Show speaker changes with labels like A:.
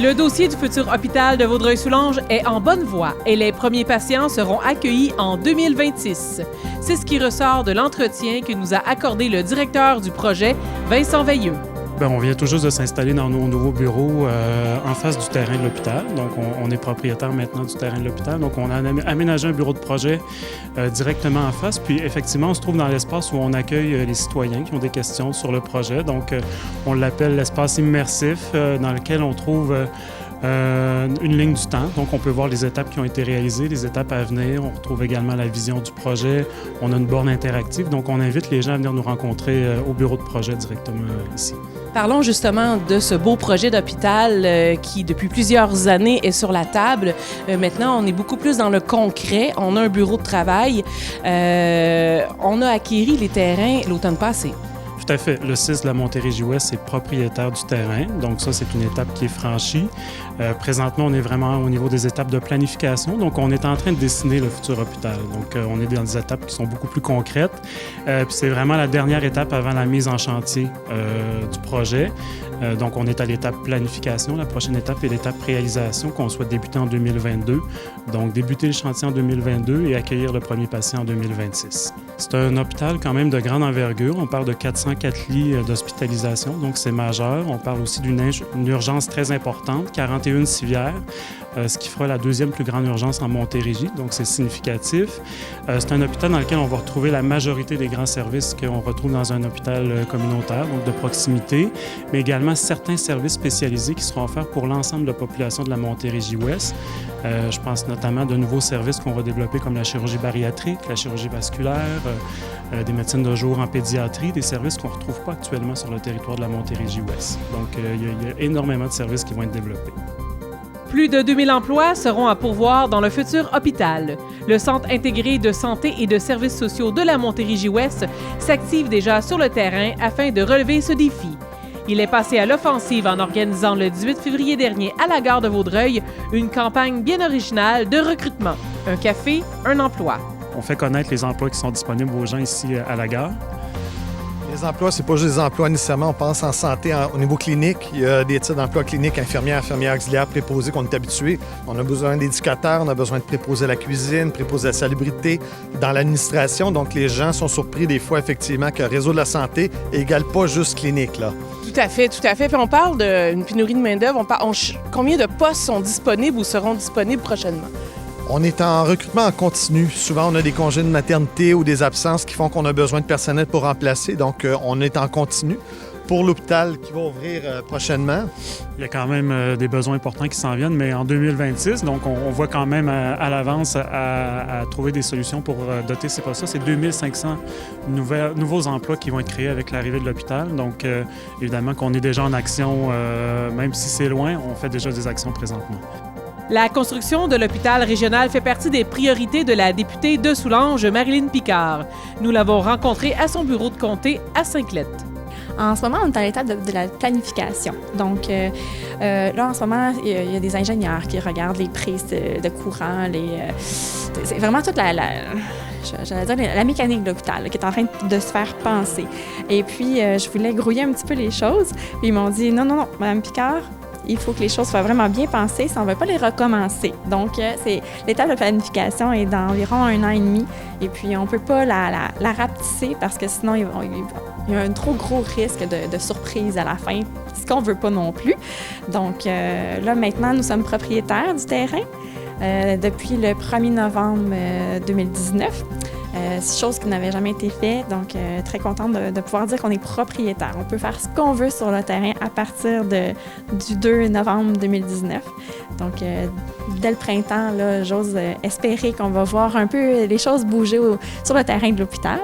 A: Le dossier du futur hôpital de Vaudreuil-Soulanges est en bonne voie et les premiers patients seront accueillis en 2026. C'est ce qui ressort de l'entretien que nous a accordé le directeur du projet, Vincent Veilleux.
B: On vient tout juste de s'installer dans nos nouveaux bureaux en face du terrain de l'hôpital. Donc, on est propriétaire maintenant du terrain de l'hôpital. Donc, on a aménagé un bureau de projet directement en face. Puis, effectivement, on se trouve dans l'espace où on accueille les citoyens qui ont des questions sur le projet. Donc, on l'appelle l'espace immersif dans lequel on trouve une ligne du temps. Donc, on peut voir les étapes qui ont été réalisées, les étapes à venir. On retrouve également la vision du projet. On a une borne interactive. Donc, on invite les gens à venir nous rencontrer au bureau de projet directement ici.
A: Parlons justement de ce beau projet d'hôpital qui, depuis plusieurs années, est sur la table. Maintenant, on est beaucoup plus dans le concret. On a un bureau de travail. On a acquis les terrains l'automne passé.
B: Tout à fait. Le CIS de la Montérégie-Ouest est propriétaire du terrain. Donc ça, c'est une étape qui est franchie. Présentement, on est vraiment au niveau des étapes de planification. Donc, on est en train de dessiner le futur hôpital. Donc, on est dans des étapes qui sont beaucoup plus concrètes. Puis c'est vraiment la dernière étape avant la mise en chantier du projet. Donc, on est à l'étape planification. La prochaine étape est l'étape réalisation qu'on souhaite débuter en 2022. Donc, débuter le chantier en 2022 et accueillir le premier patient en 2026. C'est un hôpital quand même de grande envergure. On parle de 404 lits d'hospitalisation, donc c'est majeur. On parle aussi d'une urgence très importante, 41 civières, ce qui fera la deuxième plus grande urgence en Montérégie, donc c'est significatif. C'est un hôpital dans lequel on va retrouver la majorité des grands services qu'on retrouve dans un hôpital communautaire, donc de proximité, mais également certains services spécialisés qui seront offerts pour l'ensemble de la population de la Montérégie-Ouest. Je pense notamment de nouveaux services qu'on va développer comme la chirurgie bariatrique, la chirurgie vasculaire, des médecines de jour en pédiatrie, des services qu'on ne retrouve pas actuellement sur le territoire de la Montérégie-Ouest. Donc, il y a énormément de services qui vont être développés.
A: Plus de 2000 emplois seront à pourvoir dans le futur hôpital. Le Centre intégré de santé et de services sociaux de la Montérégie-Ouest s'active déjà sur le terrain afin de relever ce défi. Il est passé à l'offensive en organisant le 18 février dernier à la gare de Vaudreuil une campagne bien originale de recrutement. Un café, un emploi.
B: On fait connaître les emplois qui sont disponibles aux gens ici à la gare.
C: Les emplois, c'est pas juste des emplois nécessairement. On pense en santé au niveau clinique. Il y a des types d'emplois cliniques, infirmières auxiliaires, préposés qu'on est habitués. On a besoin d'éducateurs, on a besoin de préposés à la cuisine, préposés à la salubrité, dans l'administration. Donc, les gens sont surpris des fois, effectivement, que le réseau de la santé égale pas juste clinique, là.
A: Tout à fait, tout à fait. Puis on parle d'une pénurie de main-d'œuvre. Combien de postes sont disponibles ou seront disponibles prochainement?
C: On est en recrutement en continu. Souvent, on a des congés de maternité ou des absences qui font qu'on a besoin de personnel pour remplacer. Donc, on est en continu. Pour l'hôpital qui va ouvrir prochainement.
B: Il y a quand même des besoins importants qui s'en viennent, mais en 2026, donc on voit quand même à l'avance à trouver des solutions pour doter ces postes-là. C'est 2500 nouveaux emplois qui vont être créés avec l'arrivée de l'hôpital. Donc, évidemment qu'on est déjà en action, même si c'est loin, on fait déjà des actions présentement.
A: La construction de l'hôpital régional fait partie des priorités de la députée de Soulanges, Marilyn Picard. Nous l'avons rencontrée à son bureau de comté à Sainte-Lette.
D: En ce moment, on est à l'étape de la planification. Donc, là, en ce moment, il y a des ingénieurs qui regardent les prises de courant, c'est vraiment toute la mécanique de l'hôpital qui est en train de se faire penser. Et puis, je voulais grouiller un petit peu les choses. Puis, ils m'ont dit, non, Mme Picard, il faut que les choses soient vraiment bien pensées si on ne veut pas les recommencer. Donc, l'étape de planification est d'environ 1 an et demi. Et puis, on ne peut pas la rapetisser parce que sinon, il y a un trop gros risque de surprise à la fin, ce qu'on ne veut pas non plus. Donc, là, maintenant, nous sommes propriétaires du terrain depuis le 1er novembre 2019. Chose qui n'avait jamais été faite, donc très contente de pouvoir dire qu'on est propriétaire. On peut faire ce qu'on veut sur le terrain à partir du 2 novembre 2019. Donc, dès le printemps, là, j'ose espérer qu'on va voir un peu les choses bouger sur le terrain de l'hôpital.